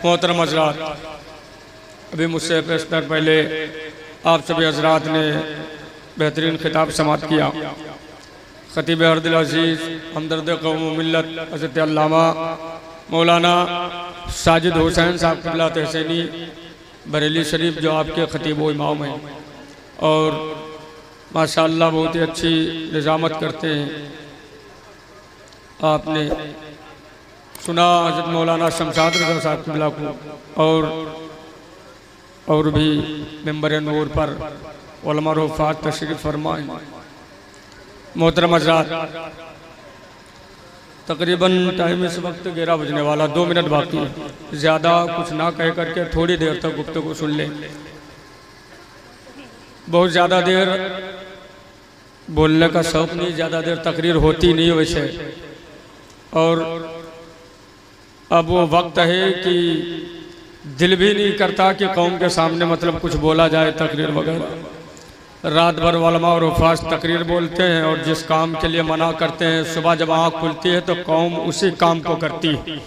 मोहतरम हज़रात, अभी मुझसे पेशतर पहले आप सभी हज़रात ने बेहतरीन खिताब समाअत किया। ख़तीब अर्दिल अज़ीज़ हमदर्द कौम मिल्लत हज़रत अल्लामा मौलाना साजिद हुसैन साहब क़िबला तहसीनी बरेली शरीफ जो आपके ख़तीब व इमाम हैं और माशाअल्लाह बहुत ही अच्छी निज़ामत करते हैं। आपने सुना हज़रत मौलाना शमशाद रज़ा साहब क़िबला को और भी मेंबर नूर पर उलमा रुफ़ात तशरीफ़ फरमाएं। मोहतरम हज़रात, तकरीबन टाइम इस वक्त 11 बजने वाला, 2 मिनट बाकी है। ज़्यादा कुछ ना कह करके थोड़ी देर तक गुफ्तगू सुन लें। बहुत ज़्यादा देर बोलने का शौक़ नहीं, ज़्यादा देर तकरीर होती नहीं वैसे। और अब वो वक्त है कि दिल भी नहीं करता कि कौम के सामने मतलब कुछ बोला जाए तकरीर वगैरह। रात भर उलमा और हुफ़ाज़ तकरीर बोलते हैं और जिस काम के लिए मना करते हैं, सुबह जब आँख खुलती है तो कौम उसी काम को करती है,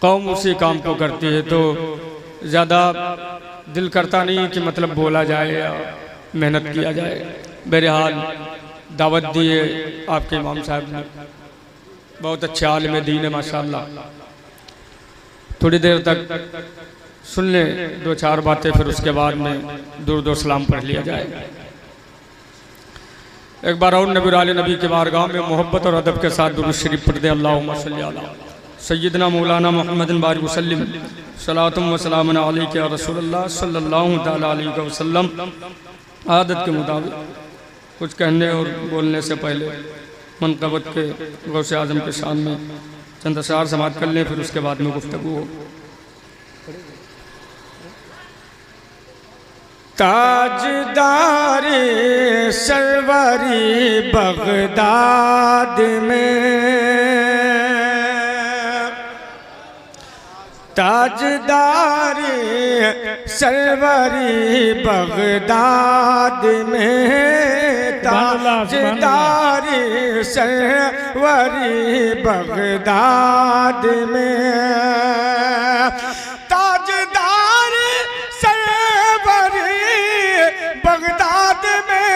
कौम उसी काम को करती है। तो ज़्यादा दिल करता नहीं कि मतलब बोला जाए या मेहनत किया जाए। बहरहाल दावत दी है आपके इमाम साहब ने, बहुत अच्छे आलिम दीन है माशाअल्लाह। थोड़ी देर तक सुन लें 2-4 बातें, फिर उसके बाद में दुरूद और सलाम पढ़ लिया जाए। एक बार और नबी आले नबी के बारगाह में मोहब्बत और अदब के साथ दुरूद शरीफ पढ़ दे। अल्लाहुम्मा सल्ली अला सय्यदना मौलाना मुहम्मदिन बारिक वसल्लिम सलातुम व सलामुन अलैका या रसूलल्लाह सल्लल्लाहु तआला अलैहि वसल्लम। आदत के मुताबिक कुछ कहने और बोलने से पहले मनक़बत के गौसे आज़म के शान में चंद अशआर समाअत कर लें, फिर उसके बाद में गुफ्तगू हो। ताजदारे सरवरी बगदाद में, ताजदारे सरवरी बगदाद में, ताजदारे सरवरी बगदाद में, ताजदार सरवरी बगदाद में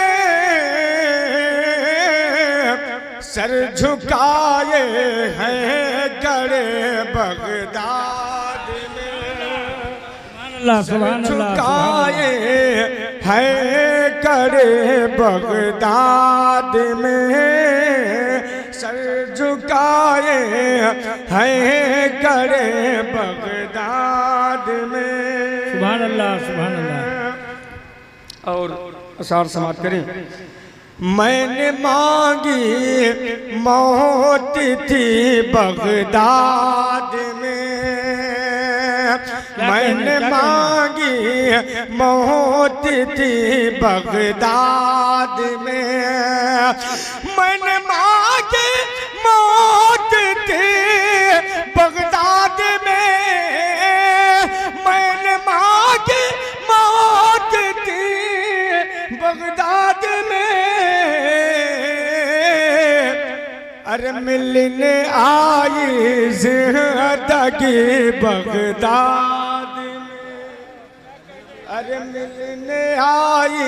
सर झुकाए हैं गड़े बगदाद में, सर झुकाए हैं गड़े बगदाद में, सर झुकाए हैं गड़े बगदाद में। सुभान अल्लाह, सुभान अल्लाह। और अशार समाअत करें। मैंने मांगी मौत थी बगदाद में, मैंने मांगी मौत थी बगदाद में, मैंने मांगी मौत थी बगदाद में, मैंने मांगी मौत थी बगदाद में। अरे मिलने आई ज़िंदगी बगदाद में, अरे मिलने आई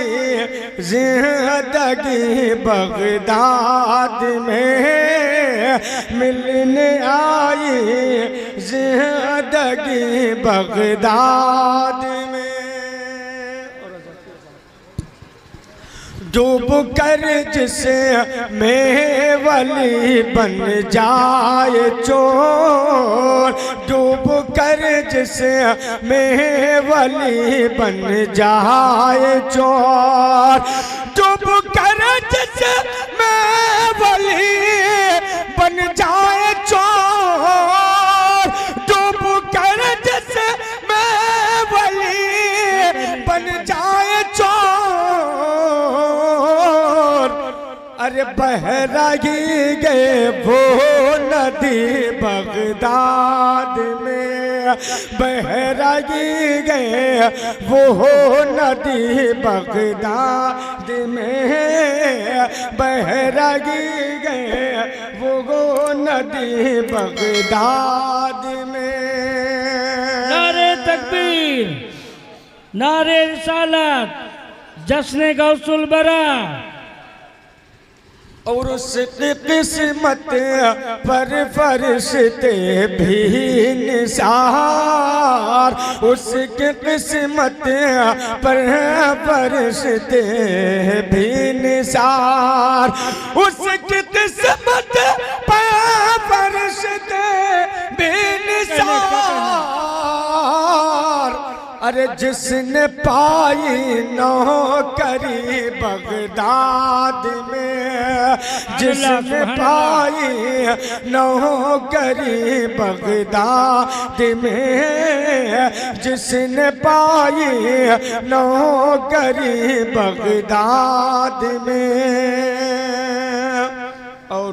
ज़िंदगी बगदाद में, मिलने आई ज़िंदगी बगदाद में। डूब कर जिसे में वली बन जाए चोर, डूब कर जिसे में वली बन जाए चोर, डूब कर जिसे में वली बन जाए चोर, डूब कर जिसे में वली बन जाए चोर। अरे बह रही गए वो नदी बगदाद में, बह रही गए वो नदी बगदाद में, बह रही गए वो नदी बगदाद में। तकबीर, नारे रिसालत, जश्न गौसुल बरा। और उसकी किस्मत पर फरिश्ते भी निसार, उसकी किस्मत पर फरिश्ते भी निसार, उसकी किस्मत पर फरिश्ते भी निसार। अरे जिसने पाई नौकरी बगदाद में, जिसने पाई नौकरी बगदाद में, जिसने पाई नौकरी बगदाद में। और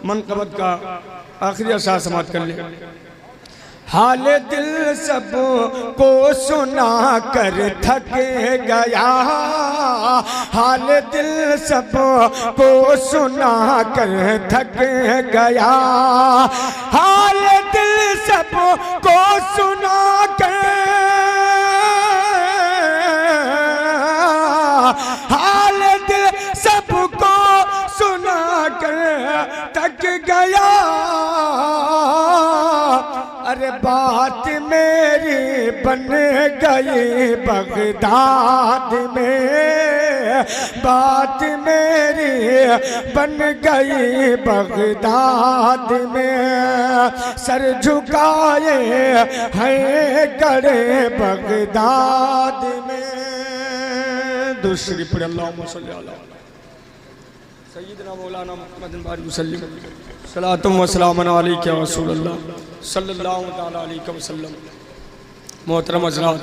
मनक़बत का आखिरी अशआर समाप्त कर ले। हाल दिल सब को सुना कर थक गया, हाल दिल सब को सुना कर थक गया, हाल दिल सब को सुना कर, हाल दिल सब को सुना कर थक गया। अरे बात मेरी बन गई बगदाद में, बात मेरी बन गई बगदाद में, सर झुकाए हैं गड़े बगदाद में। दूसरी पर अल्लाहुम्मा सल्ली अला सय्यिदना मौलाना मुहम्मद वसल्लम, सलातुम व सलामुन अलैका या रसूलल्लाह सल्लल्लाहु तआला अलैहि वसल्लम। मोहतरम हज़रात,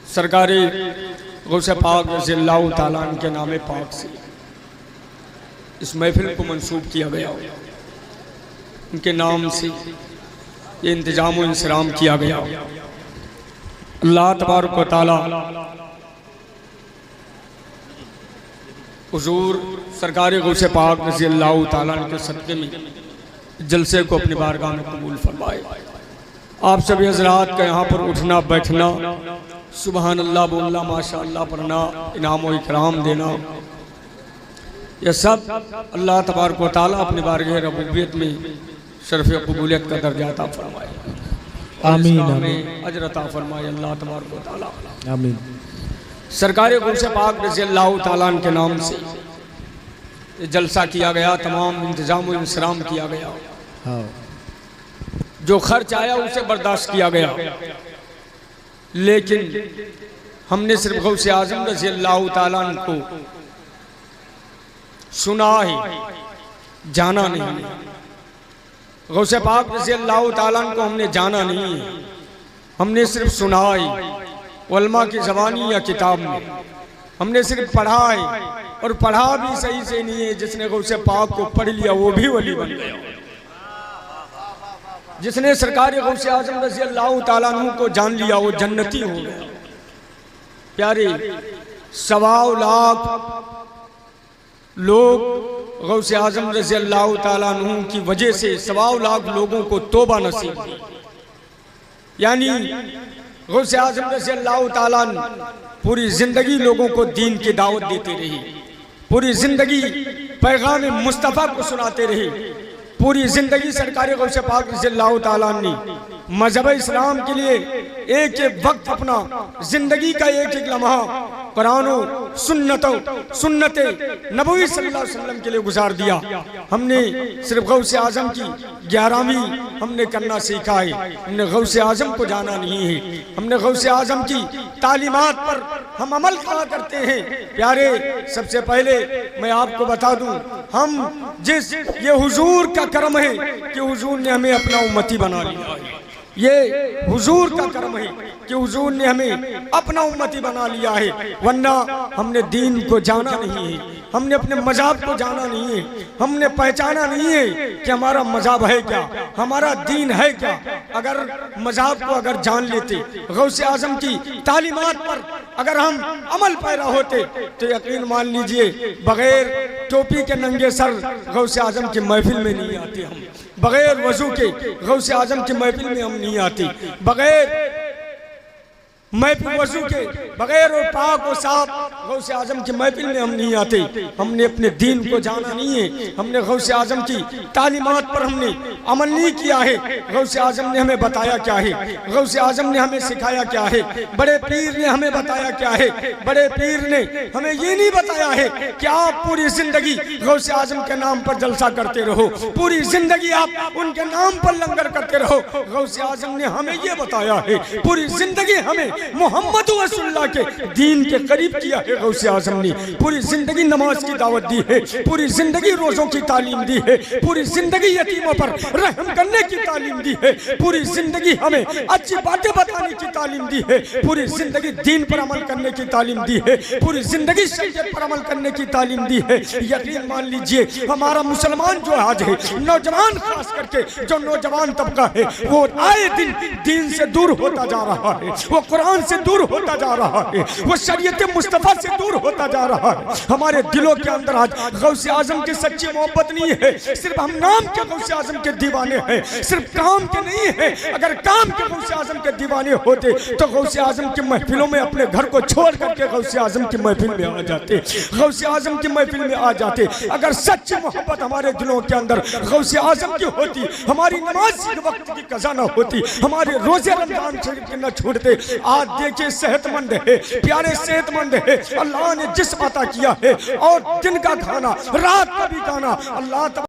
सरकारी गौसे पाक रज़ियल्लाहु ताला अन्हु के नाम पाक से इस महफिल को मंसूब किया गया, उनके नाम से ये इंतजाम व इंसराम किया गया। अल्लाह तबारक व तआला हुजूर सरकारी गौसे पाक रज़ियल्लाहु ताला अन्हु के सदक़े में जलसे को अपनी बारगाह में कबूल फरमाए। आप सभी हज़रात का यहाँ पर उठना बैठना, सुबहान अल्लाह बोलना, माशा अल्लाह पढ़ना, इनाम व इकराम देना, यह सब अल्लाह तबारक व तआला अपनी बारगाह रबूबियत में शरफ़ कबूलियत का दर्जा अता फरमाए। आमीन, आमीन, अजर अता फरमाए अल्लाह तबारक व तआला। आमीन। सरकारी गौसे पाक रज़ियल्लाहु ताला अन्हु के नाम से जलसा किया गया, तमाम इंतजाम व इंसराम किया गया, जो खर्च आया उसे बर्दाश्त किया गया, लेकिन हमने सिर्फ गौसे आज़म रज़ियल्लाहु ताला अन्हु को सुना ही, जाना नहीं। गौसे पाक रज़ियल्लाहु ताला अन्हु को हमने जाना नहीं है, हमने सिर्फ सुना ही, उलमा की ज़बानी या किताब में हमने सिर्फ पढ़ा है, और पढ़ा भी सही से नहीं है। जिसने गौसे पाक को पढ़ लिया वो भी वली बन गया, जिसने सरकारी गौसे आज़म रज़ियल्लाहु ताला अन्हु को जान लिया वो जन्नती हो गया। प्यारे 1.25 लाख लोग गौसे आज़म रज़ियल्लाहु ताला अन्हु की वजह से 1.25 लाख लोगों को तौबा नसीब हुई। यानी गौसे आज़म रज़ियल्लाहु ताला अन्हु पूरी ज़िंदगी लोगों को दीन की दावत देते रहे, पूरी ज़िंदगी पैगाम मुस्तफ़ा को सुनाते रहे, पूरी ज़िंदगी सरकार गौसे पाक रज़ियल्लाहु ताला अन्हु ने मज़हब इस्लाम के लिए एक एक वक्त अपना ज़िंदगी का एक एक लम्हा कुरान सुन्नत नबवी सल्लल्लाहु अलैहि वसल्लम के लिए गुजार दिया। हमने सिर्फ गौसे आज़म की 11वीं हमने करना सीखा है, हमने गौसे आज़म को जाना नहीं है। हमने गौसे आज़म की तालीमात पर हम अमल करा करते हैं। प्यारे, सबसे पहले मैं आपको बता दूं, हम जिस ये हुजूर का करम है कि हुजूर ने हमें अपना उम्मती बना लिया है। ये हुजूर का कर्म है कि हुजूर ने हमें अपना उम्मती बना लिया है, वरना हमने दीन को जाना नहीं है, हमने अपने मज़हब को जाना नहीं है, हमने पहचाना नहीं है कि हमारा मज़हब है क्या, हमारा दीन है क्या। अगर मज़हब को अगर जान लेते, गौसे आज़म की तालीमात पर अगर हम अमल पैरा होते, तो यकीन मान लीजिए बगैर टोपी के नंगे सर गौसे आज़म की महफिल में नहीं आते हम, बगैर वजू के गौसे आज़म की महफिल में हम नहीं आते, बगैर महफिल वजू के, बगैर और पाक और साफ गौसे आज़म की महफिल में हम नहीं आते। हमने अपने दीन को जाना नहीं है, हमने गौसे आज़म की तालीमात पर हमने अमल नहीं किया है। गौसे आज़म ने हमें बताया क्या है, गौसे आज़म ने हमें सिखाया क्या है, बड़े पीर ने हमें बताया क्या है। बड़े पीर ने हमें ये नहीं बताया है कि आप पूरी जिंदगी गौसे आज़म के नाम पर जलसा करते रहो, पूरी जिंदगी आप उनके नाम पर लंगर करते रहो। गौसे आज़म ने हमें ये बताया है पूरी जिंदगी हमें मोहम्मद रसूलुल्लाह के दीन के करीब किया है। गौसे आज़म ने पूरी जिंदगी नमाज की दावत दी है, पूरी जिंदगी रोज़ों की तालीम दी है, पूरी जिंदगी यतीमों पर रहम करने की तालीम दी है, पूरी जिंदगी हमें अच्छी बातें बताने की तालीम दी है, पूरी जिंदगी दीन पर अमल करने की तालीम दी है, पूरी जिंदगी शरीयत पर अमल करने की तालीम दी है। यकीन मान लीजिए हमारा मुसलमान जो आज है, नौजवान खास करके जो नौजवान तबका है, वो आए दिन दीन से दूर होता जा रहा है, वो कुरान से दूर होता जा रहा है, वो शरीयत मुस्तफा से दूर होता जा रहा है। हमारे दिलों के अंदर आज गौसे आज़म की सच्ची मोहब्बत नहीं है, सिर्फ हम नाम के गौसे आज़म के दीवाने हैं, सिर्फ काम के नहीं है। अगर काम के गौसे आज़म के दीवाने होते तो गौसे आज़म की महफिलों में अपने घर को छोड़ करके गौसे आज़म की महफिल में आ जाते, गौसे आज़म की महफिल में आ जाते। अगर सच्ची मोहब्बत हमारे दिलों के अंदर गौसे आज़म की होती, हमारी नमाज के वक्त की कज़ा न होती, हमारे रोजे रमजान शरीफ के न छूटते। आज देखिए सेहतमंद है, प्यारे सेहतमंद है, अल्लाह ने जिस्म अता किया है और दिन का खाना रात का भी खाना अल्लाह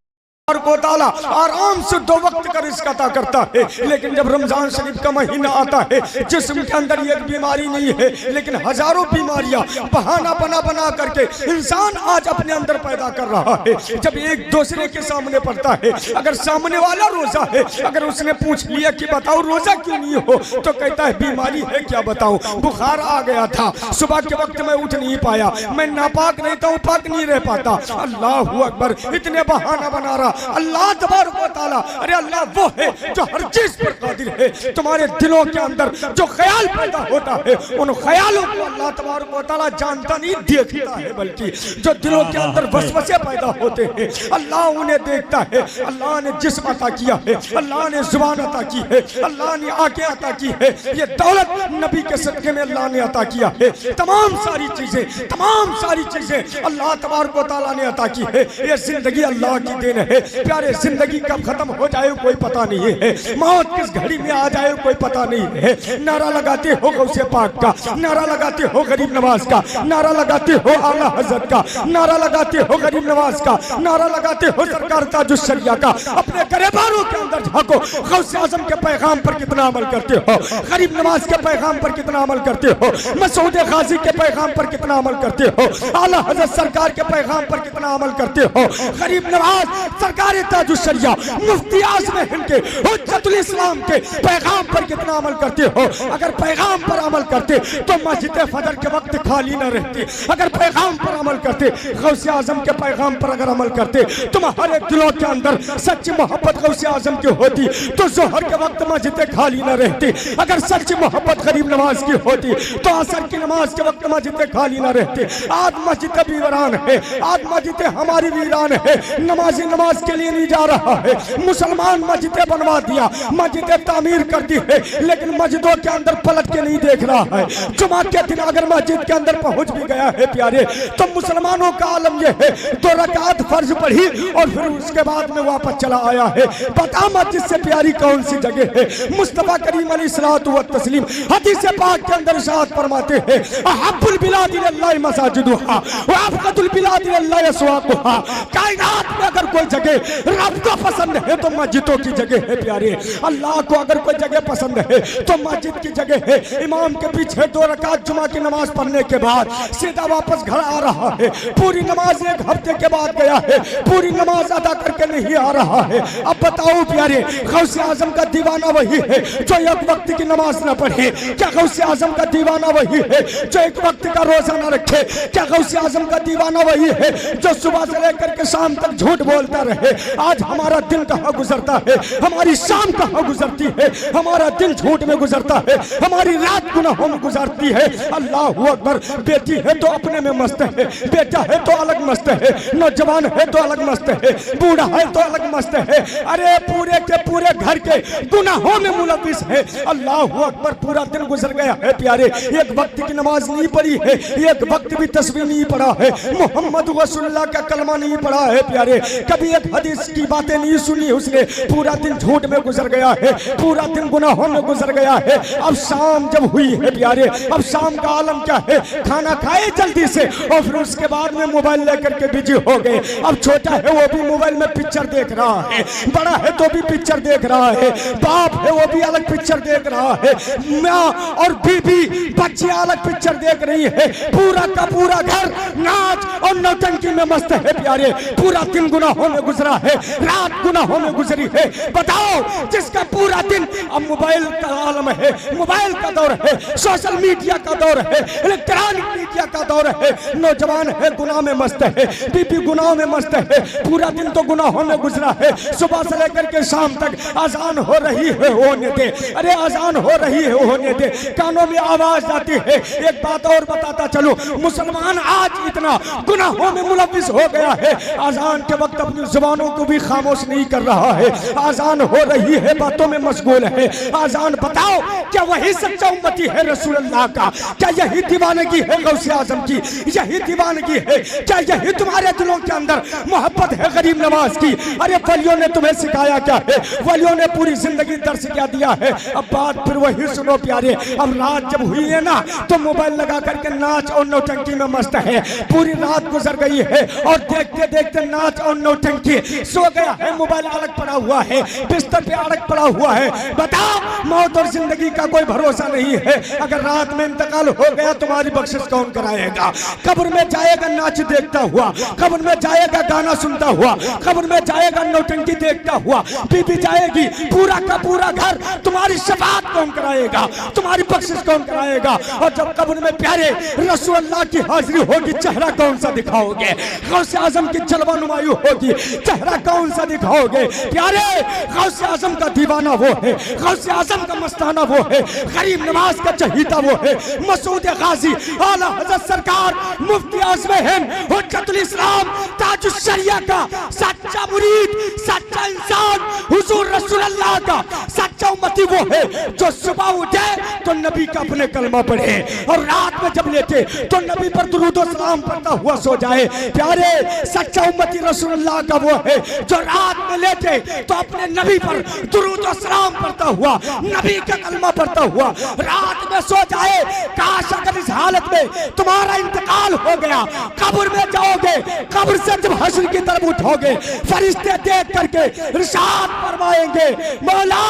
को ताला आराम से 2 वक्त का रिज़्क़ अता करता है। लेकिन जब रमजान शरीफ का महीना आता है, जिस्म के अंदर एक बीमारी नहीं है लेकिन हजारों बीमारियां बहाना बना बना करके इंसान आज अपने अंदर पैदा कर रहा है। जब एक दूसरे के सामने पड़ता है, अगर सामने वाला रोजा है, अगर उसने पूछ लिया कि बताओ रोजा क्यों नहीं हो, तो कहता है बीमारी है क्या बताऊं, बुखार आ गया था, सुबह के वक्त मैं उठ नहीं पाया, मैं नापाक रहता हूँ, पाक नहीं रह पाता। अल्लाह अकबर, इतने बहाना बना रहा। अल्लाह तबारक व तआला, अरे अल्लाह वो है जो हर चीज पर कादिर है। तुम्हारे दिलों के अंदर जो ख्याल पैदा होता है, उन ख्यालों को अल्लाह तबारक व तआला जानता नहीं, देखता है। बल्कि जो दिलों के अंदर वसवसे पैदा होते हैं, अल्लाह उन्हें देखता है। अल्लाह ने जिस्म अता किया है, अल्लाह ने जुबान अता की है, अल्लाह ने आंखें अता की है, ये दौलत नबी के सदके में अल्लाह ने अता किया है। तमाम सारी चीजें अल्लाह तबारक व तआला ने अता की है। ये जिंदगी अल्लाह की देन है। प्यारे, जिंदगी कब खत्म हो जाए कोई पता नहीं है, मौत किस घड़ी में आ जाए कोई पता नहीं है। नारा लगाते हो गौसे पाक का, नारा लगाते हो गरीब नवाज का, नारा लगाते हो आला हजरत का, नारा लगाते हो गरीब नवाज का, नारा लगाते हो सरकार ताजुश शरिया का। अपने गरीबारों के अंदर झांको, गौसे आजम के पैगाम पर कितना अमल करते हो, गरीब नवाज के पैगाम पर कितना अमल करते हो, मसूद गाजी के पैगाम पर कितना अमल करते हो, आला हजरत सरकार के पैगाम पर कितना अमल करते हो, गरीब नवाज सरकार ताजुश शरिया मुफ्ती आज़म हिंद के हुज्जतुल इस्लाम के पैगाम पर कितना अमल करते हो। अगर पैगाम पर अमल करते तो मस्जिद फजर के वक्त खाली न रहती। अगर पैगाम पर अमल करते, गौसे आजम के पैगाम पर अगर अमल करते, तुम्हारे दिलों के अंदर सच्ची मोहब्बत गौसे आजम की होती तो जोहर के वक्त मस्जिद खाली न रहती। अगर सच्ची मोहब्बत गरीब नवाज की होती तो असर की नमाज के वक्त मस्जिद खाली न रहती। आज मस्जिद वीरान है, आज मस्जिद हमारी वीरान है, नमाजी नमाज के लिए नहीं जा रहा है। मुसलमान मस्जिदें बनवा दिया, मस्जिदें तामीर कर दी है, लेकिन मस्जिदों के अंदर पलट के नहीं देख रहा है। जुमा के दिन अगर मस्जिद के अंदर पहुंच भी गया है प्यारे, तो मुसलमानों का आलम यह है 2 रकात फर्ज पढ़ी और फिर उसके बाद में वापस चला आया है। बता मस्जिद से प्यारी कौन सी जगह है। मुस्तफा करीम अलैहिस्सलातु व तस्लीम हदीस पाक के अंदर इरशाद फरमाते हैं, अहब्बुल बिलाद इलल्लाहि मसाजिदुहा व अफक़दुल बिलाद इलल्लाहि अस्वाक़ुहा। कायनात में अगर कोई जगह रब को पसंद है तो मस्जिदों की जगह है प्यारे। अल्लाह को अगर कोई जगह पसंद है तो मस्जिद की जगह है। इमाम के पीछे 2 रकात जुमा की नमाज पढ़ने के बाद सीधा वापस घर आ रहा है। पूरी नमाज 1 हफ्ते के बाद गया है, पूरी नमाज अदा करके नहीं आ रहा है। अब बताओ प्यारे, गौसे आजम का दीवाना वही है जो एक वक्त की नमाज न पढ़े? क्या गौसे आजम का दीवाना वही है जो एक वक्त का रोजा न रखे? क्या गौसे आजम का दीवाना वही है जो सुबह से लेकर के शाम तक झूठ बोलता रहे? आज हमारा दिन कहाँ गुजरता है, हमारी शाम कहाँ गुजरती है? हमारा दिन झूठ में गुजरता है, हमारी रात गुनाहों में गुजरती है। अल्लाह अकबर। बेटी है तो अपने में मस्त है, बेटा है तो अलग मस्त है, नौजवान है तो अलग मस्त है, बूढ़ा है तो अलग मस्त है। अरे पूरे के पूरे घर के गुनाहों में मुलविस है। अल्लाह अकबर। पूरा दिन गुजर गया है प्यारे, एक वक्त की नमाज नहीं पढ़ी है, एक वक्त भी तस्बीह नहीं पढ़ा है, मोहम्मद रसूलुल्लाह का कलमा नहीं पढ़ा है प्यारे, कभी एक हदीस की बातें नहीं सुनी उसने। पूरा दिन झूठ में गुजर गया है, पूरा दिन गुनाहों में गुजर गया है। अब शाम जब हुई है प्यारे, अब शाम का आलम क्या है? खाना खाए जल्दी से और फिर उसके बाद में मोबाइल लेकर के बिजी हो गए। अब छोटा है वो भी मोबाइल में पिक्चर देख रहा है, बड़ा है तो भी पिक्चर देख रहा है, बाप है वो भी अलग पिक्चर देख रहा है, माँ और बीबी बच्चे अलग पिक्चर देख रही है। पूरा का पूरा घर नाच और नौटंकी में मस्त है प्यारे। पूरा दिन गुनाहों में गुजरा है, रात गुनाहों में गुजरी है। बताओ, जिसका पूरा दिन अब मोबाइल का आलम है, मोबाइल का दौर है, सोशल मीडिया का दौर है, इलेक्ट्रॉनिक मीडिया का दौर है, नौजवान है गुनाह में मस्त है, बीबी गुनाह में मस्त है, पूरा दिन तो गुनाहों में गुजरा है। सुबह से लेकर के शाम तक अजान हो रही है, होने दे। अरे अजान हो रही है, होने दे। कानों में आवाज आती है। एक बात और बताता चलो, मुसलमान आज इतना गुनाहों में मुलविस हो गया है, अजान के वक्त अपनी जुबानों को भी खामोश नहीं कर रहा है। अजान हो रही है, बातों में मशगूल है। अजान बताओ, क्या वही सच्चा उम्मती है रसूलुल्लाह का? क्या यही दीवानगी है गौसे आजम की? यही दीवानगी है? क्या यही तुम्हारे दिलों के अंदर मोहब्बत है गरीब नवाज की? अरे वलियों ने तुम्हें सिखाया क्या है? वलियों ने पूरी जिंदगी दर्श क्या दिया है? अब बात फिर वही सुनो प्यारे। अब रात जब हुई है ना, तो मोबाइल लगा करके नाच और नौटंकी में मस्त है। पूरी रात गुजर गई है और देखते देखते नाच और नौटंकी सो गया है। मोबाइल अलग पड़ा हुआ है, बिस्तर पे अलग पड़ा हुआ है। बताओ, मौत और जिंदगी का कोई भरोसा नहीं है। अगर रात में इंतकाल हो गया, तुम्हारी बख्शिश कौन कराएगा? कब्र में जाएगा नाच देखता हुआ, कब्र में जाएगा गाना सुनता हुआ, कब्र में जाएगा नौटंकी देखता हुआ, बीबी जाएगी। पूरा का पूरा घर तुम्हारी शफाअत कौन कराएगा? तुम्हारी बख्शिश कौन कराएगा? और जब कब्र में प्यारे रसूलुल्लाह की हाजिरी होगी, चेहरा कौन सा दिखाओगे? गौसे आजम की जलवा नुमाई होगी, चेहरा कौन सा दिखाओगे? प्यारे, गौसे आजम का दीवाना वो है, गौसे आजम का मस्ताना वो है, गरीब नवाज का चहीता वो है, मसूद गाजी आला हज़रत सरकार मुफ्ती आज़म हिंद हुज्जतुल इस्लाम ताजुश शरिया का सच्चा मुरीद, सच्चा इंसान, हुजूर रसूलुल्लाह का सच्चा उम्मती वो है जो सुबह उठे तो नबी का अपने कलमा पढ़े और रात में जब लेटे तो नबी पर दुरूद और सलाम पढ़ता हुआ सो जाए। प्यारे, सच्चा उम्मती रसूलुल्लाह का वो है जो रात में लेटे तो अपने नबी पर दुरूद और सलाम पढ़ता हुआ, नबी का कलमा पढ़ता हुआ रात में सो जाए। काश अगर इस हालत में तुम्हारा इंतकाल हो गया, कब्र में जाओगे, कब्र से जब हश्र की तरफ उठोगे, फरिश्ते देख करके इरशाद फरमाएंगे, मौला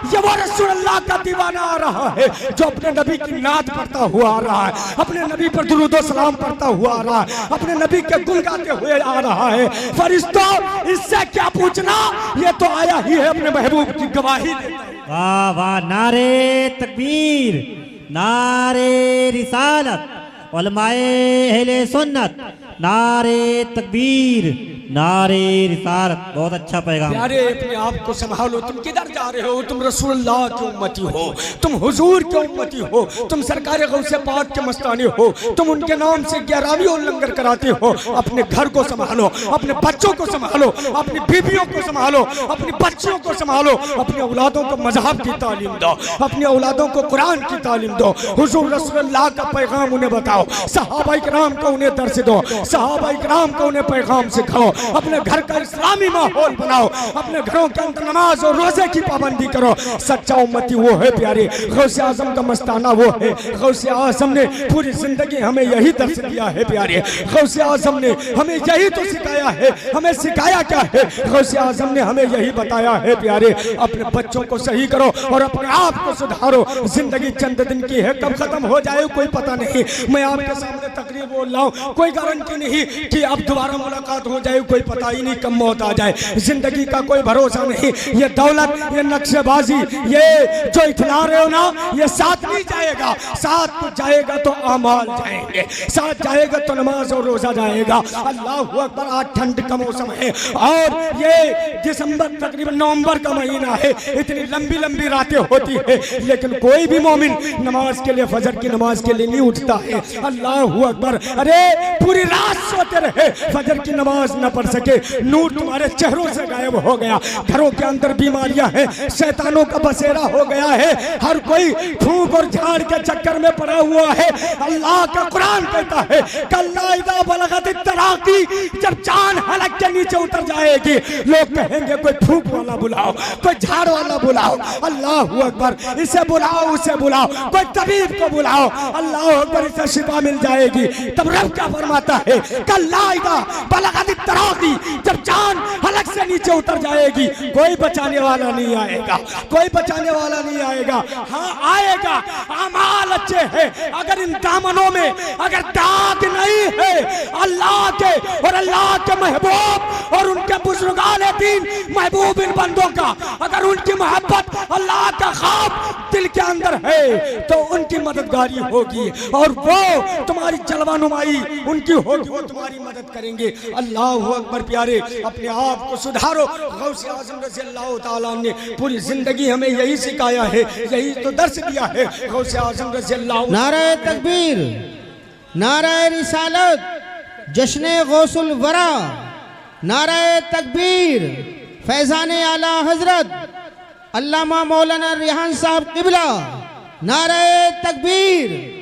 ये वो रसूलुल्लाह का दीवाना आ रहा है जो अपने नबी की नात पढ़ता हुआ आ रहा है, अपने नबी पर दुरूद और सलाम पढ़ता हुआ आ रहा है, अपने नबी के गुण गाते हुए आ रहा है। फरिश्तों, इससे क्या पूछना, ये तो आया ही है अपने महबूब की गवाही देता है। वाह वाह, नारे तकबीर, नारे रिसालत, उलमाए अहले सुन्नत, नारे तकबीर, नारे रिसालत। बहुत अच्छा पैगाम। प्यारे, अपने आप को संभालो। तुम किधर जा रहे हो? तुम रसूलुल्लाह की उम्मती हो, तुम हुजूर के उम्मती हो, तुम सरकार गौसे पाक के मस्ताने हो, तुम उनके नाम से 11वीं और लंगर कराते हो। अपने घर को संभालो, अपने बच्चों को संभालो, अपनी बीवियों को संभालो, अपनी बच्चियों को संभालो, अपने औलादों को मजहब की तालीम दो, अपने औलादों को कुरान की तालीम दो, हुजूर रसूलुल्लाह का पैगाम उन्हें बताओ, सहाबा किराम को उन्हें दर्श दो। सहाबा इकराम को उन्हें पैगाम सिखाओ, अपने घर का इस्लामी माहौल बनाओ, अपने घरों के अंदर नमाज और रोजे की पाबंदी करो। सच्चा उम्मती वो है प्यारे, गौसे आजम का मस्ताना वो है। गौसे आजम ने पूरी जिंदगी हमें यही दर्श दिया है प्यारे, गौसे आजम ने हमें यही तो सिखाया है। हमें सिखाया क्या है? गौसे आजम ने हमें यही बताया है प्यारे, अपने बच्चों को सही करो और अपने आप को सुधारो। जिंदगी चंद दिन की है, कब खत्म हो जाए कोई पता नहीं। मैं आपके सामने तकरीर बोल रहा हूँ, कोई गारंटी नहीं कि अब दोबारा मुलाकात हो जाए, कोई पता ही नहीं, कब मौत आ जाए। जिंदगी का कोई भरोसा नहीं। ये दौलत, ये नक्शेबाजी, ये जो इखला रहे हो ना, ये साथ नहीं जाएगा। साथ तो जाएगा तो अमाल जाएंगे, साथ जाएगा तो नमाज और रोजा जाएगा। अल्लाह अकबर। आज ठंड का मौसम है और ये दिसंबर तकरीबन नवंबर का महीना है, इतनी लंबी लंबी रातें होती है, लेकिन कोई भी मोमिन नमाज के लिए, फजर की नमाज के लिए नहीं उठता है। अल्लाह अकबर। अरे पूरी रात सोते रहे, फजर की नमाज न पढ़ सके, नूर तुम्हारे चेहरों से गायब हो गया। घरों के अंदर बीमारियां हैं, शैतानों का बसेरा हो गया है, हर कोई फूंक और झाड़ के चक्कर में पड़ा हुआ है। अल्लाह का कुरान कहता है, कल्ला इज़ा बलगतित तराकी, जब जान हलक के नीचे उतर जाएगी, लोग कहेंगे कोई फूंक वाला बुलाओ, कोई झाड़ वाला बुलाओ। अल्लाह अकबर। इसे बुलाओ, उसे बुलाओ, कोई तबीब को बुलाओ। अल्लाह अकबर। इसे शिफा मिल जाएगी। तब रब क्या फरमाता है? कल्ला इज़ा बलगतित तराकी, जब जान हलक से नीचे उतर जाएगी, कोई बचाने वाला नहीं आएगा, कोई बचाने वाला नहीं आएगा। हाँ आएगा, अमाल अच्छे हैं, अगर इन दामनों में अगर दाग नहीं है अल्लाह के और अल्लाह के महबूब और उनके बुजुर्गाने दीन महबूब इन बंदों का, अगर उनकी मोहब्बत अल्लाह का ख्वाब दिल के अंदर है तो उनकी मददगारी होगी और वो तुम्हारी जलवा नुमाई उनकी होगी, वो तुम्हारी मदद करेंगे। अल्लाह अकबर। प्यारे, अपने आप को सुधारो। गौसे आज़म रज़ी अल्लाह ताला ने पूरी जिंदगी हमें यही सिखाया है, यही तो दर्श दिया है। गौसे आज़म रज़ी अल्लाह। नारे तकबीर, नारे रिसालत, जश्ने गौसुल वरा, नारे तकबीर, फैजाने आला हजरत अल्लामा मौलाना रिहान साहब किबला, नारे तकबीर।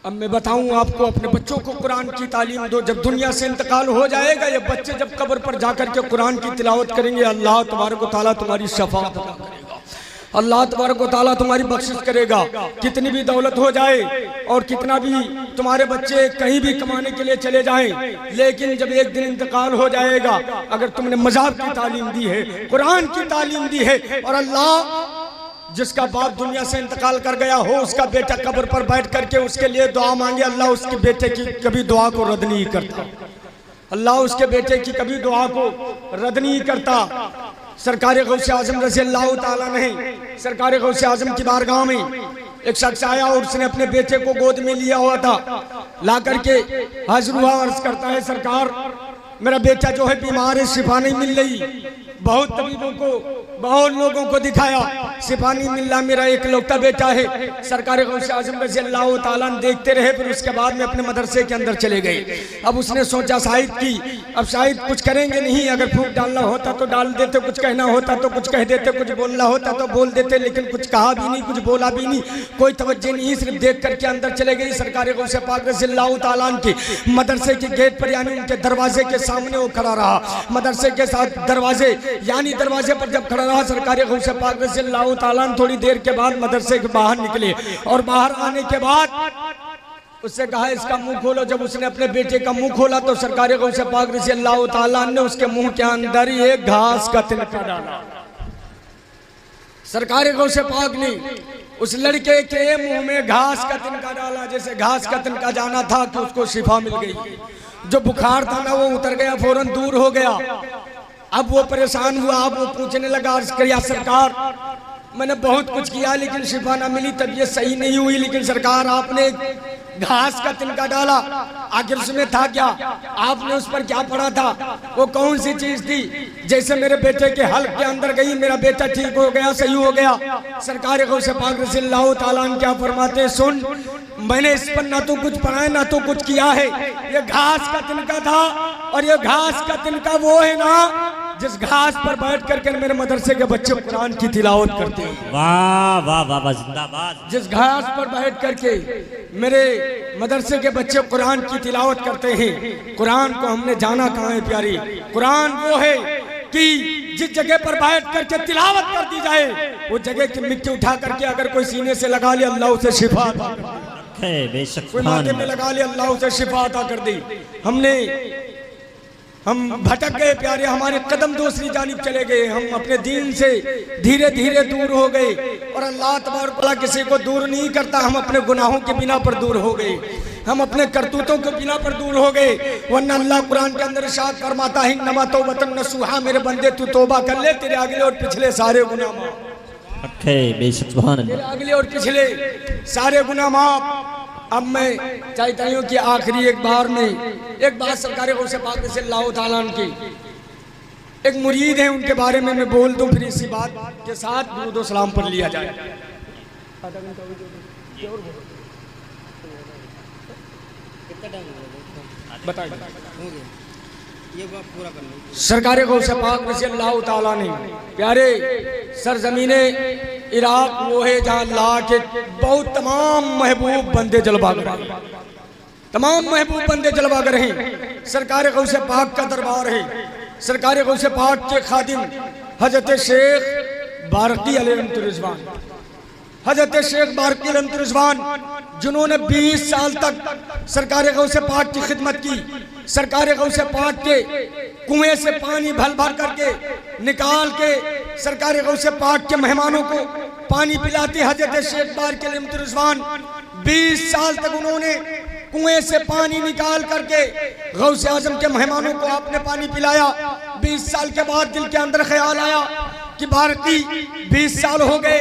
अब मैं बताऊं आपको, अपने बच्चों को कुरान की तालीम दो। जब दुनिया से इंतकाल हो जाएगा, ये बच्चे जब कब्र पर जाकर के कुरान की तिलावत करेंगे, अल्लाह तबारक व तआला तुम्हारी शफाअत करेगा, अल्लाह तबारक व तआला तुम्हारी बख्शिश करेगा। कितनी भी दौलत हो जाए और कितना भी तुम्हारे बच्चे कहीं भी कमाने के लिए चले जाएं, लेकिन जब एक दिन इंतकाल हो जाएगा, अगर तुमने मज़हब की तालीम दी है, कुरान की तालीम दी है, और अल्लाह जिसका बाप दुनिया से इंतकाल कर गया हो, उसका बेटा कब्र पर बैठ करके उसके लिए दुआ मांगे, अल्लाह उसके बेटे की कभी दुआ को रद्द नहीं करता। अल्लाह उसके बेटे की कभी दुआ को रद्द नहीं करता। सरकार गौसे आज़म रज़ी अल्लाह ताला ने सरकार गौसे आज़म की बारगाह में एक शख्स आया और उसने अपने बेटे को गोद में लिया हुआ था। ला करके हाजिर हुआ, अर्ज करता है, सरकार मेरा बेटा जो है बीमार है, शिफा नहीं मिल रही। बहुत तबीबों को, बहुत लोगों को दिखाया, शिफा नहीं मिल रहा, मेरा एक लौता बेटा है। सरकार गौसे आज़म रज़ी अल्लाह ताला देखते रहे, फिर उसके बाद में अपने मदरसे के अंदर चले गए। अब उसने सोचा शायद की अब शायद कुछ करेंगे नहीं, अगर फूंक डालना होता तो डाल देते, कुछ कहना होता तो कुछ कह देते, कुछ बोलना होता तो बोल देते, लेकिन कुछ कहा भी नहीं, कुछ बोला भी नहीं, कोई तवज्जो नहीं, सिर्फ देख करके अंदर चले गई। सरकार गौसे पाक रज़ी अल्लाह ताला की मदरसे के गेट पर यानी उनके दरवाजे के सामने वो खड़ा रहा। मदरसे के साथ दरवाजे यानी दरवाजे पर जब खड़ा रहा, सरकार गौसे पाक रज़ी अल्लाह ताला थोड़ी देर के बाद मदरसे के बाहर निकले और बाहर आने के बाद उससे कहा इसका मुंह खोलो। जब उसने अपने बेटे का मुंह खोला तो सरकार गौसे पाक रज़ी अल्लाह ताला ने उसके मुंह के अंदर ही एक घास का तिनका डाला। सरकार गौसे पाक ने उस लड़के के मुंह में घास का तिनका डाला, जैसे घास का तिनका जाना था कि उसको शिफा मिल गई। जो बुखार था ना वो उतर गया, फौरन दूर हो गया। अब वो परेशान हुआ, अब वो पूछने लगा, अर्ज किया सरकार मैंने बहुत कुछ किया लेकिन शिफा ना मिली, तबीयत सही नहीं हुई, लेकिन सरकार आपने घास का तिनका डाला, आखिर उसमें था क्या? आपने उस पर क्या पढ़ा था? वो कौन सी चीज थी? जैसे मेरे बेटे के हल्क के अंदर गई, मेरा बेटा ठीक हो गया, सही हो गया। सरकार गौसे पाक रज़ी अल्लाह ताला क्या फरमाते, सुन मैंने इस पर ना तो कुछ पढ़ा है ना तो कुछ किया है, ये घास का तिनका था। और ये घास का तिनका वो है ना जिस घास पर बैठ करके मेरे मदरसे के बच्चे कुरान की तिलावत करते हैं, वाह वाह वाह वाह, जिंदाबाद। जिस घास पर बैठ करके मेरे मदरसे के बच्चे कुरान की तिलावत करते हैं। कुरान को हमने जाना कहाँ है प्यारी? कुरान वो है कि जिस जगह पर बैठ करके तिलावत कर दी जाए, वो जगह की मिट्टी उठा करके अगर कोई सीने से लगा ले, अल्लाह उसे शिफा अता कर दे। बेशक, कोई माथे में लगा ले, अल्लाह उसे शिफा अता कर दे। हम भटक गए प्यारे, हमारे कदम दूसरी जानिब चले गए, हम अपने दीन से धीरे धीरे दूर हो गए। और अल्लाह तबारक व तआला किसी को दूर नहीं करता, हम अपने गुनाहों के बिना पर दूर हो गए, हम अपने करतूतों के बिना पर दूर हो गए। वरना अल्लाह कुरान के अंदर इरशाद फरमाता है, नमा तौबतन नसूहा, मेरे बंदे तू तौबा कर ले, तेरे अगले और पिछले सारे गुनाह माफ। बेशक, सुभान अल्लाह। तेरे अगले और पिछले सारे गुनाह माफ। अब मैं चाहता हूँ कि आखिरी एक बात सरकार गौसे पाक रज़ियल्लाहु ताला अन्हु की एक मुरीद है, उनके बारे में मैं बोल दूं, फिर इसी बात के साथ दुरूद व सलाम पढ़ लिया जाए। सरकार गौसे पाक रज़ियल्लाहु ताला ने प्यारे सरजमीने इराक वो है जहाँ अल्लाह के बहुत तमाम महबूब बंदे जलवागर हैं, तमाम महबूब बंदे जलवागर हैं। सरकार गौसे पाक का दरबार है। सरकार गौसे पाक के खादिम हजरत शेख बारकी अलैहि रिज़वान, हजरत शेख बारकी अलैहि रिज़वान, जिन्होंने 20 साल तक सरकार गौसे पाक की खिदमत की। सरकार गौसे पाक के कुएं से पानी भर भर करके निकाल के सरकार गौसे पाक के मेहमानों को पानी पिलाते हजरत शेख बारकी अलैहि रिज़वान। 20 साल तक उन्होंने कुएं से पानी निकाल करके गौसे आजम के मेहमानों को आपने पानी पिलाया। 20 साल के बाद दिल के अंदर ख्याल आया कि बारकी 20 साल हो गए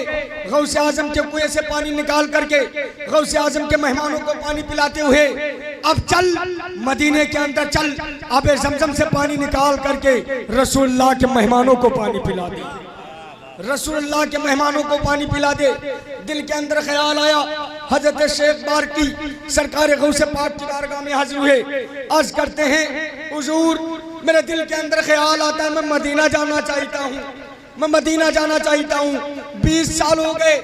गौसे आजम के कुएं से पानी निकाल करके गौसे आजम के मेहमानों को पानी पिलाते हुए, अब चल मदीने के अंदर चल, आबे ज़मज़म से पानी निकाल करके रसूलुल्लाह के मेहमानों को पानी पिला दे, रसूलुल्लाह के मेहमानों को पानी पिला दे। दिल के अंदर ख्याल आया, हजरत शेख बारकी सरकार गौसे पाक की बारगाह में हाजिर हुए, अर्ज करते हैं, हुजूर मेरे दिल के अंदर ख्याल आता है, मैं मदीना जाना चाहता हूँ, मैं मदीना जाना चाहता हूँ। 20 साल हो गए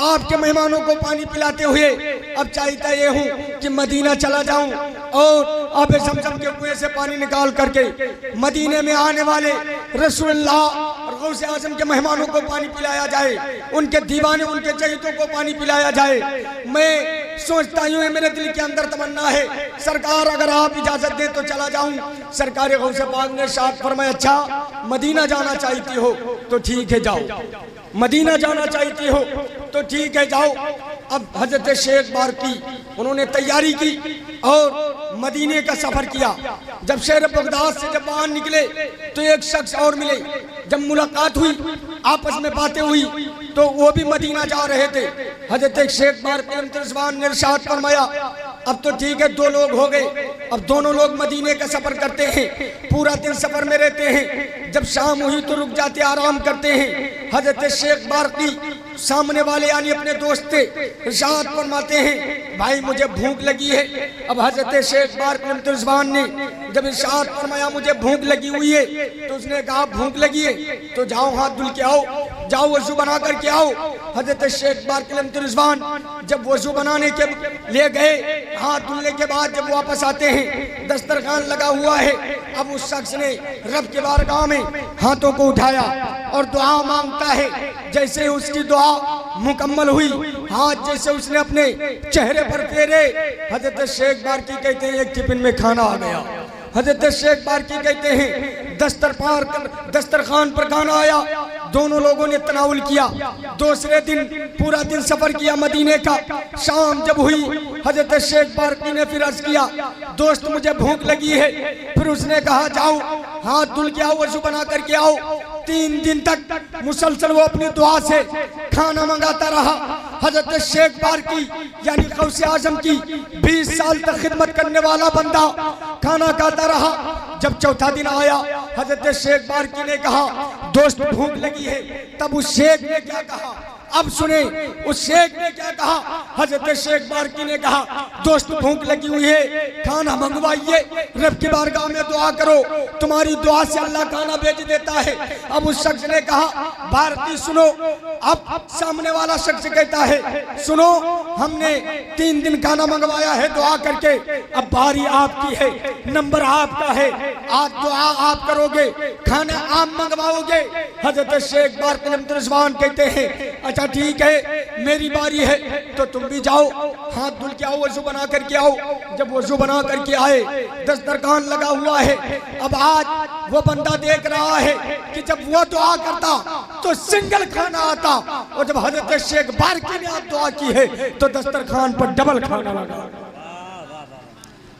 आपके मेहमानों को पानी पिलाते हुए, अब चाहता ये हूँ कि मदीना चला जाऊं और आबे ज़मज़म के कुएं से पानी निकाल करके मदीने में आने वाले रसूलुल्लाह और गौसे आज़म के मेहमानों को पानी पिलाया जाए, उनके दीवाने उनके चहेतों को पानी पिलाया जाए। मैं सोचता हूँ, मेरे दिल के अंदर तमन्ना है, सरकार अगर आप इजाजत दें तो चला जाऊं। सरकार गौसे पाक ने इरशाद फरमाया, अच्छा मदीना जाना चाहती हो तो ठीक है जाओ, मदीना जाना चाहती हो तो ठीक है जाओ। अब हजरत शेख बारकी उन्होंने तैयारी की और मदीने का सफर किया। जब शहर बगदाद से जब बाहर निकले तो एक शख्स और मिले, जब मुलाकात हुई, आपस में बातें हुई, तो वो भी मदीना जा रहे थे। हजरत शेख बारकी ने इरशाद फरमाया, अब तो ठीक है 2 लोग हो गए, अब दोनों लोग मदीने का सफर करते हैं, पूरा दिन सफर में रहते हैं, जब शाम हुई तो रुक जाते, आराम करते हैं। हजरत शेख बारकी सामने वाले यानी अपने दोस्त थे, इरशाद फरमाते हैं, भाई मुझे भूख लगी है। अब हजरत शेख बारकी रिज़वान ने जब इरशाद फरमाया मुझे भूख लगी हुई है, तो उसने कहा भूख लगी है तो जाओ हाथ धुल के आओ, जाओ वजू बना करके आओ। हजरत शेख बारकी रिज़वान जब वजू बनाने के लिए गए, हाथ धुलने के बाद जब वापस आते हैं, दस्तरखान लगा हुआ है। अब उस शख्स ने रब के बारगाह में हाथों को उठाया और दुआ मांगता है। जैसे उसकी दुआ मुकम्मल हुई, हाथ जैसे उसने अपने चेहरे पर फेरे, हजरत शेख बारकी कहते हैं एक टिफिन में खाना आ गया। हजरत शेख बारकी कहते हैं दस्तरखान पर खाना आया, दोनों लोगों ने तनाउल किया। दूसरे दिन पूरा दिन सफर किया मदीने का। शाम जब हुई, हजरत शेख बारकी ने फिर अर्ज किया, दोस्त मुझे भूख लगी है। फिर उसने कहा जाओ हाथ धुल के आओ, वजू बना करके आओ। 3 दिन तक मुसलसल वो अपनी दुआ से खाना मंगाता रहा। हजरत शेख बारकी यानी गौसे आजम की 20 साल तक खिदमत करने वाला बंदा खाना खाता रहा। जब चौथा दिन आया, हजरत शेख बारकी ने कहा दोस्त भूख लगी है। तब उस शेख ने क्या कहा, अब सुने उस शेख ने क्या कहा। हजरत शेख बारकी ने कहा, दोस्त भूख लगी हुई है, खाना मंगवाइए, रब की बारगाह में दुआ करो, तुम्हारी दुआ से अल्लाह खाना भेज देता है। अब उस शख्स ने कहा, भारती सुनो। अब सामने वाला शख्स कहता है, सुनो हमने 3 दिन खाना मंगवाया है दुआ करके, अब बारी आपकी है, नंबर आपका है, आज दुआ आप करोगे, खाना आप मंगवाओगे। हजरत शेख बारकी कहते हैं, अच्छा ठीक है मेरी बारी है तो तुम भी जाओ, हाथ धुल के आओ, वजू बना करके आओ। जब वजू बना करके आए, दस्तरखान लगा हुआ है। अब आज वो बंदा देख रहा है कि जब वो दुआ करता तो सिंगल खाना आता, और जब हजरत शेख बारकी ने आज दुआ की है तो दस्तरखान पर डबल खाना लगा,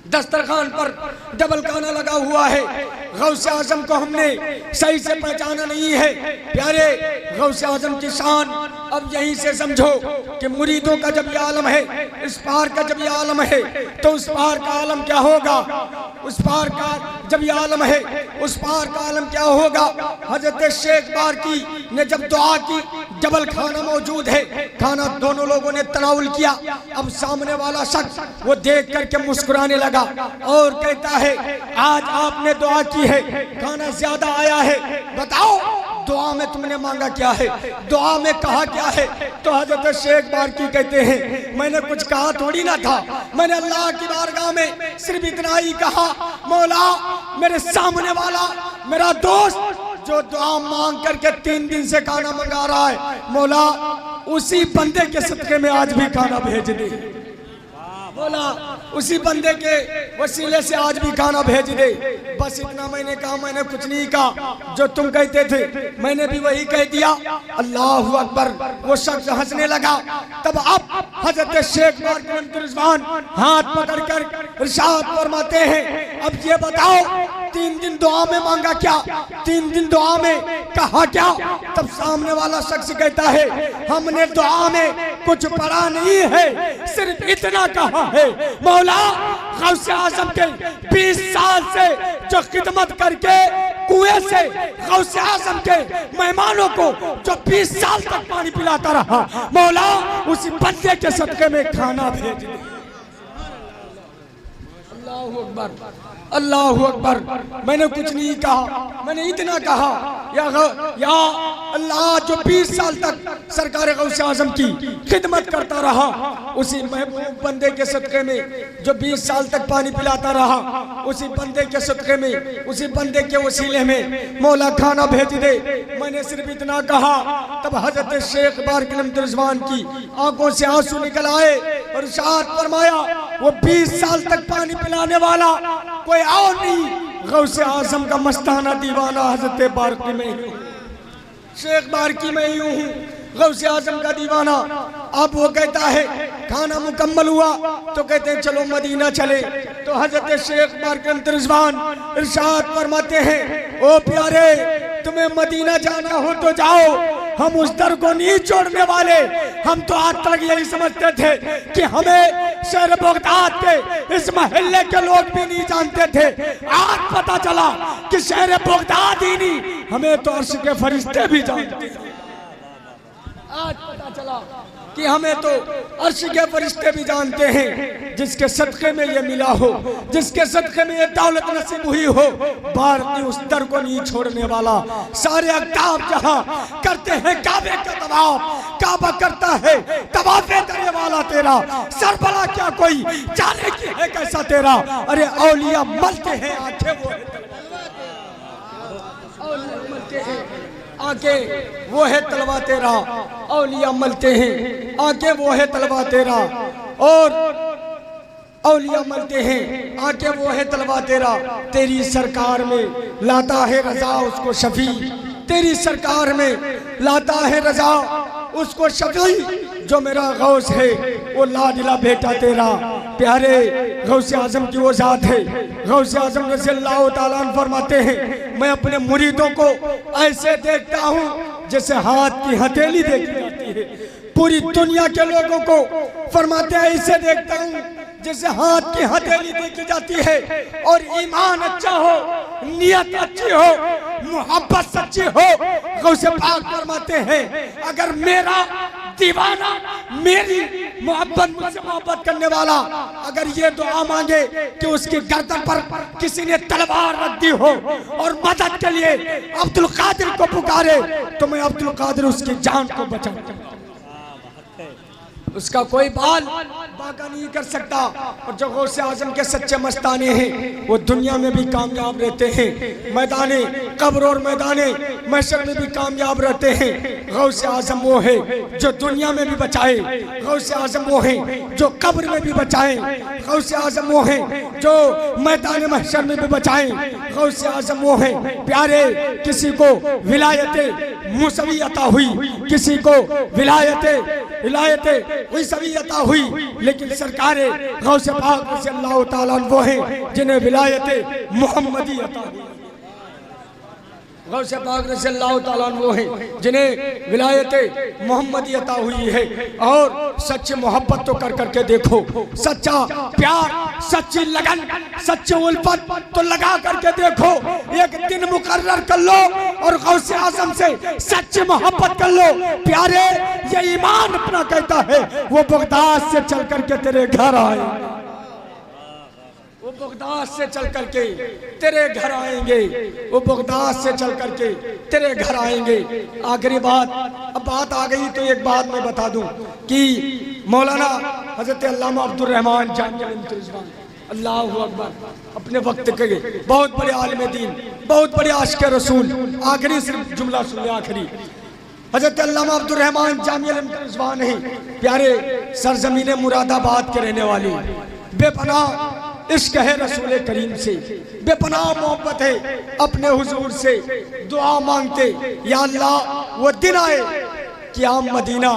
दस्तरखान पर डबल खाना लगा हुआ है। गौसे आजम को हमने सही से पहचाना नहीं है। प्यारे गौसे आजम की शान अब यहीं से समझो कि मुरीदों का जब ये आलम है, इस पार का जब ये आलम है तो उस पार का आलम क्या होगा। उस पार का जब ये आलम है, उस पार का आलम क्या होगा। हजरत शेख बारकी ने जब दुआ की, डबल खाना मौजूद है, खाना दोनों लोगों ने तनाउल किया। अब सामने वाला शख्स वो देख करके मुस्कुराने लगा और कहता है, आज आपने दुआ की है, खाना ज्यादा आया है, बताओ दुआ में तुमने मांगा क्या है, दुआ में कहा क्या है। तो हजरत शेख बारकी कहते हैं, मैंने कुछ कहा थोड़ी ना था, मैंने अल्लाह की बारगाह में सिर्फ इतना ही कहा, मौला मेरे सामने वाला मेरा दोस्त जो दुआ मांग करके 3 दिन से खाना मंगा रहा है, मौला उसी बंदे के सदके में आज भी खाना भेज दे। बोला उसी बंदे के वसीले से आज भी खाना भेज दे। बस इतना मैंने कहा, मैंने कुछ नहीं कहा, जो तुम कहते थे मैंने भी वही कह दिया। अल्लाहु अकबर। वो शख्स हंसने लगा। तब अब हजरत शेख बारकी हाथ पकड़कर इरशाद फरमाते हैं, अब ये बताओ 3 दिन दुआ में मांगा क्या, 3 दिन दुआ में कहा क्या। तब सामने वाला शख्स कहता है, हमने दुआ में कुछ पढ़ा नहीं है, सिर्फ इतना कहा है, मौला गौसे आजम के 20 साल से जो खिदमत करके कुएं से गौसे आजम के मेहमानों को जो 20 साल तक पानी पिलाता रहा, मौला उसी बंदे के सदके में खाना भेज दे। अल्लाहु अकबर, अल्लाहु अकबर। मैंने कुछ नहीं कहा, मैंने इतना कहा, या अल्लाह जो 20 साल तक सरकार गौसे आजम की खिदमत करता रहा, उसी महबूब बंदे के सदके में जो 20 साल तक पानी पिलाता रहा, उसी बंदे के सदके में, उसी बंदे के वसीले में मौला खाना भेज दे। मैंने सिर्फ इतना कहा। तब हजरत शेख बारकी की आंखों से आंसू निकल आए और इरशाद फरमाया, वो 20 साल तक पानी पिलाने वाला कोई और नहीं, गौसे आजम का मस्ताना दीवाना हजरत बारकी में ही हूँ, शेख बारकी में ही हूँ, गौसे आजम का दीवाना। अब वो कहता है खाना मुकम्मल हुआ तो कहते हैं चलो मदीना चले। तो हजरत शेख बारकी इरशाद फरमाते हैं, ओ प्यारे तुम्हें मदीना जाना हो तो जाओ, हम उस दर को नहीं छोड़ने वाले। हम तो आज तक यही समझते थे कि हमें शहर बगदाद के इस महल्ले के लोग भी नहीं जानते थे, आज पता चला कि शहर बगदाद ही नहीं, हमें तो अर्श के फरिश्ते भी जानते हैं। आज पता चला कि हमें तो अर्श के फरिश्ते भी जानते हैं। जिसके सदके में ये मिला हो, जिसके सदके में ये दौलत नसीब हुई हो, बारकी उस दर को नहीं छोड़ने वाला। सारे अख्ताब जहां करते हैं काबे का तवाफ, काबा करता है तवाफे करने वाला तेरा, सरबला क्या कोई जाने की है कैसा तेरा। अरे औलिया मलते हैं आंखें, वो मलते हैं आके वो है तलवा तेरा, औलिया मलते हैं आके वो है तलवा तेरा, और औलिया मलते हैं आके वो है तलवा तेरा। तेरी सरकार में लाता है रजा उसको शफी, तेरी सरकार में लाता है रजा उसको शफी, जो मेरा गौस है वो लाडला बेटा तेरा। प्यारे गौसे आजम की वो जात है। गौसे आजम रज़ियल्लाहु ताला अन्हु फरमाते हैं, मैं अपने मुरीदों को ऐसे देखता हूँ जैसे हाथ की हथेली देखी जाती है। पूरी दुनिया के लोगों को फरमाते हैं ऐसे देखता हूँ जैसे हाथ की हथेली देखी जाती है। और ईमान अच्छा हो, नियत अच्छी हो, मोहब्बत सच्ची हो। गौसे पाक फरमाते हैं, अगर मेरा दीवाना, मेरी मोहब्बत, मुझसे मोहब्बत करने वाला अगर ये दुआ मांगे कि उसकी गर्दन पर किसी ने तलवार रख दी हो और मदद के लिए अब्दुल कादिर को पुकारे, तो मैं अब्दुल कादिर उसकी जान को बचाऊंगा। उसका कोई बाल बाका नहीं कर सकता। और जो गौसे आजम के सच्चे मस्ताने हैं वो दुनिया में भी कामयाब रहते हैं, मैदाने कब्र और मैदाने महशर में भी कामयाब रहते हैं। गौसे आजम वो है जो दुनिया में भी बचाए, गौसे आजम वो है जो कब्र में भी बचाए, गौसे आजम वो है जो मैदान महशर में भी बचाए, गौसे आजम वो है प्यारे किसी को विलायत मुसवी अता हुई, किसी को विलायत वही सभी अता हुई, लेकिन सरकार गौसे पाक रज़ियल्लाहु ताला वो हैं जिन्हें विलायत मुहम्मदी अता हुई। गौसे पाक रज़ियल्लाहु ताला वो हैं जिन्हें विलायत मोहम्मदी अता हुई है। और सच्ची मोहब्बत तो कर करके देखो, सच्चा प्यार, सच्ची लगन, सच्ची उल्फत तो लगा करके देखो। एक दिन मुकर्रर कर लो और गौसे आजम से सच्ची मोहब्बत कर लो। प्यारे ये ईमान अपना कहता है वो बगदाद से चल करके तेरे घर आए, वो बगदाद से चल करके तेरे घर आएंगे, वो बगदाद से चल करके तेरे घर आएंगे। आखिरी बात, अब बात आ गई तो एक बात मैं बता दूं कि मौलाना हजरत अल्लामा अब्दुल रहमान जामी अल-रिज़वान, अल्लाहु अकबर, अपने वक्त के बहुत बड़े आलिम दीन, बहुत बड़े आशिक़ रसूल। आखिरी सिर्फ जुमला सुन ले, आखिरी हजरत अल्लामा अब्दुल रहमान जामी अल-रिज़वान है, प्यारे सरजमीन मुरादाबाद के रहने वाले, बेपनाह इश्क है रसूल करीम से, बेपनाह मोहब्बत है अपने हुजूर से। दुआ मांगते या अल्लाह वो दिन आए कि हम मदीना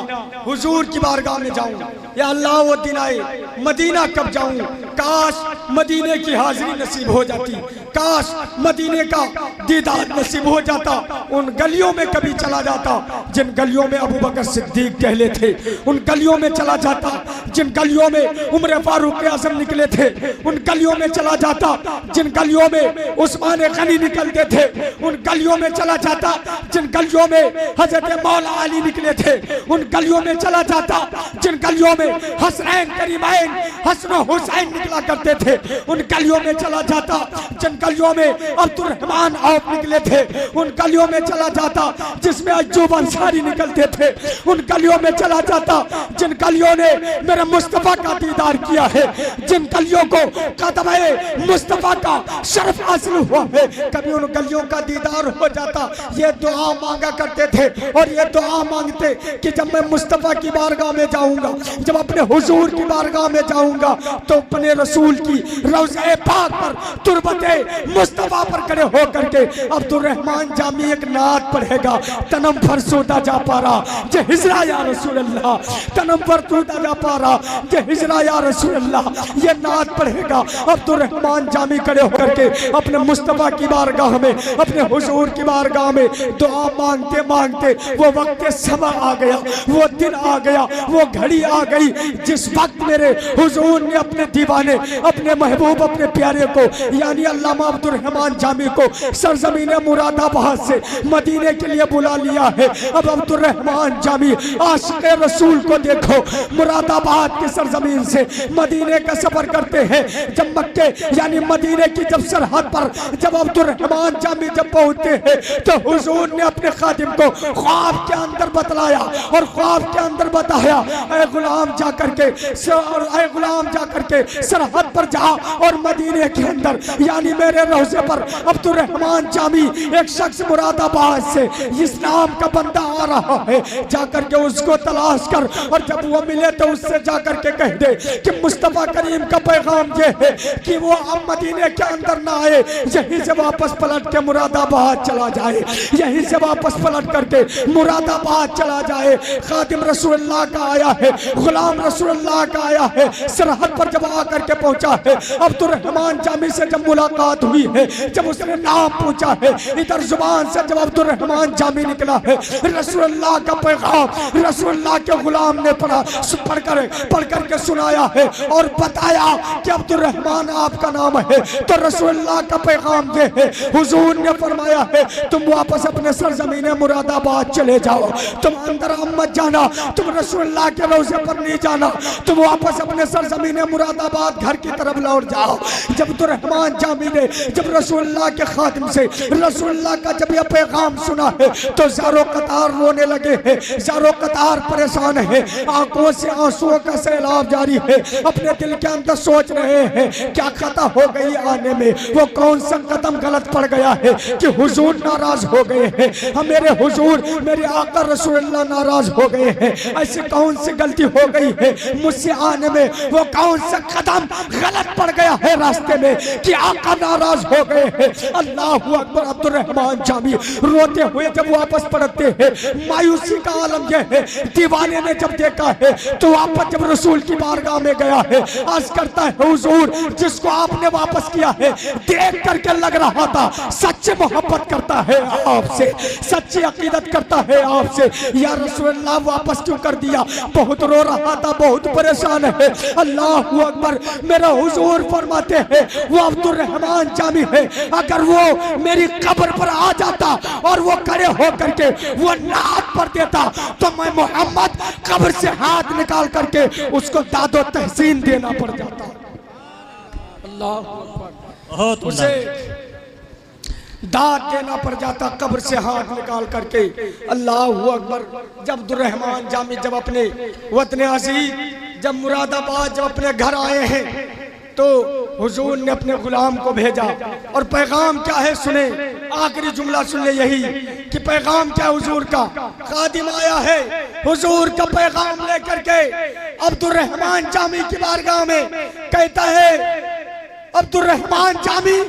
हुजूर की बारगाह में जाऊं, या अल्लाह वो दिन आए मदीना कब जाऊं, काश मदीने की हाजिरी नसीब हो जाती, काश मदीने का दीदार नसीब हो जाता, उन गलियों में कभी चला जाता जिन गलियों में अबू बकर सिद्दीक टहले थे, उन गलियों में चला जाता जिन गलियों में उमर फारूक आज़म निकले थे, उन गलियों में चला जाता जिन गलियों में उस्मान गनी निकलते थे, उन गलियों में चला जाता जिन गलियों में हजरत मौला अली निकले थे, उन गलियों में चला जाता जिन गलियों में हसनैन करीमैन हसन हुसैन निकला करते थे, उन गलियों में चला जाता जिन गलियों में अब्दुल रहमान औफ निकले थे, उन गलियों में चला जाता जिसमें अय्यूब अंसारी निकलते थे, उन गलियों में चला जाता जिन गलियों ने मेरे मुस्तफा का दीदार किया है, जिन गलियों को कदमे मुस्तफा का शर्फ हासिल हुआ है, कभी उन गलियों का दीदार हो जाता। ये दुआ मांगा करते थे और ये दुआ मांगते कि जब मैं मुस्तफा की बारगाह में जाऊंगा, जब अपने हुजूर की बारगाह में जाऊंगा, तो अपने रसूल की रौज़े पाक पर तुरबते मुस्तफा पर खड़े हो करके अब्दुल रहमान जामी एक नात पढ़ेगा, तनम फरसोदा जा पारा जे हिजरा या रसूल अल्लाह, तनम फरसोदा जा पारा जे हिजरा या रसूल अल्लाह, ये नात पढ़ेगा अब्दुल रहमान जामी खड़े हो करके अपने मुस्तफा की बारगाह में, अपने हुजूर की बारगाह में दुआ मांगते मांगते वो वक्त समा आ गया, वो दिन आ गया, वो घड़ी आ गई जिस वक्त मेरे हुजूर ने अपने दीवाने, अपने महबूब, अपने प्यारे को यानी अल्लामा अब्दुल रहमान जामी को सरजमीन मुरादाबाद से मदीने के लिए बुला लिया है। अब अब्दुल रहमान जामी आशिक़ रसूल को देखो, मुरादाबाद की सरजमीन से मदीने का सफर करते हैं। जब मक्के यानी मदीने की जब सरहद पर जब अब्दुल रहमान जामी जब पहुंचते हैं तो हुजूर ने अपने खादिम को ख्वाब के अंदर बतलाया और ख्वाब के अंदर बताया, ऐ गुलाम जा करके सरहद पर जा और मदीने के अंदर यानी मेरे रोज़े पर अब्दुल रहमान जामी एक शख्स मुरादाबाद से इस्लाम का बंदा आ रहा है, जाकर के उसको तलाश कर और जब वो मिले तो उससे जाकर के कह दे कि मुस्तफा करीम का पैगाम ये है कि वो अब मदीने के अंदर ना आए, यहीं से वापस पलट के मुरादाबाद चला जाए, यहीं से वापस पलट करके मुरादाबाद चला जाए। खादिम रसूलुल्लाह का आया है, गुलाम रसूलुल्लाह का आया है, सरहद पर जब आकर के पहुंचा है, अब्दुल रहमान जामी से जब मुलाकात हुई है, जब उसने नाम पूछा है, इधर जुबान से जब अब्दुल रहमान जामी निकला है, रसूलुल्लाह का पैगाम रसूलुल्लाह के गुलाम ने पढ़ करके सुनाया है और बताया कि अब्दुर्रहमान आपका नाम है। तो रसूलुल्लाह का पैगाम ये है, हुजूर ने फरमाया है तुम वापस अपने सरजमीन मुरादाबाद चले जाओ, तुम अंदर मत जाना, तुम रसूलुल्लाह के रोज़े पर नहीं जाना, तुम वापस अपने सरजमीन मुरादाबाद घर की तरफ लौट जाओ। जब अब्दुर्रहमान जामी ने जब रसूलुल्लाह के खादिम से रसूलुल्लाह का जब यह पैगाम सुना है तो ज़ारो कतार रोने लगे हैं, ज़ारो कतार परेशान है, आंखों से आंसुओं का सैलाब जारी है, अपने दिल के अंदर सोच रहे हैं क्या खता हो गई आने में, वो कौन सा कदम गलत पड़ गया है कि हुजूर नाराज हो गए हैं, हम मेरे हुजूर मेरे आका रसूलुल्लाह नाराज हो गए हैं, ऐसी कौन सी गलती हो गई है मुझसे आने में, वो कौन सा कदम गलत पड़ गया है रास्ते में कि आका नाराज हो गए हैं। अल्लाहू अकबर। अब्दुर्रहमान जामी रोते हुए जब वापस पलटते हैं, मायूसी का आलम यह है, दीवाने ने जब देखा है तो वापस जब रसूल की बारगाह में गया है, अर्ज करता है हुजूर जिसको आपने वापस किया है देख करके लग रहा था सच्ची मोहब्बत करता है आपसे, सच्ची अकीदत करता है आपसे, या रसूलुल्लाह वापस क्यों कर दिया, बहुत रो रहा था, बहुत परेशान है। अल्लाहू अकबर। मेरा हुजूर फरमाते हैं वो अब्दुर्रहमान जामी है, अगर वो मेरी कब्र पर आ जाता और वो खड़े होकर के वो नात पर देता तो मैं मोहम्मद कब्र से हाथ निकाल करके उसको दादो तहसीन देना पड़ जाता। बहुत उसे दाद देना पड़ जाता कब्र से हाथ निकाल करके। अल्लाहू अकबर। जब अब्दुर्रहमान जामी जब अपने वतन अजीज जब मुरादाबाद जब अपने घर आए हैं तो हुजूर ने अपने गुलाम को भेजा और पैगाम क्या है सुने, आखिरी जुमला सुन ले यही कि पैगाम क्या हुजूर का। खादिम आया है हुजूर का पैगाम लेकर के अब्दुर्रहमान जामी की बारगाह में, कहता है अब्दुर्रहमान जामी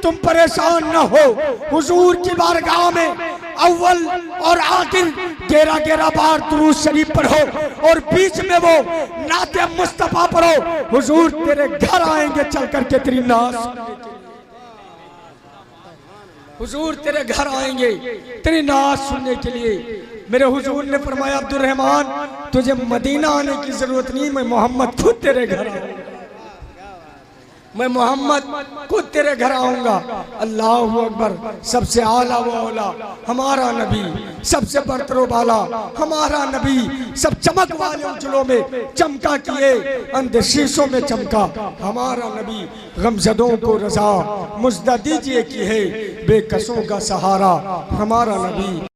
तुम परेशान न हो, हुजूर की बारगाह में अव्वल और आखिर 11 बार दुरूद शरीफ पढ़ो और बीच में वो नाते मुस्तफा पढ़ो, हुजूर तेरे घर आएंगे चल करके तेरी नाज, हुजूर तेरे घर आएंगे तेरी नाज सुनने के लिए। मेरे हुजूर ने फरमाया अब्दुर्रहमान तुझे मदीना आने की जरूरत नहीं, मैं मोहम्मद खुद तेरे घर आऊंगा, मैं मोहम्मद खुद तेरे घर आऊंगा। अल्लाहू अकबर। सबसे आला व औला हमारा नबी, सबसे बरतरो बाला हमारा नबी, सब चमक वाले उजलों में चमका किए अंधे शीशों में चमका हमारा नबी, गमजदों को रजा मुजदा दीजिए की है बेकसों का सहारा हमारा नबी,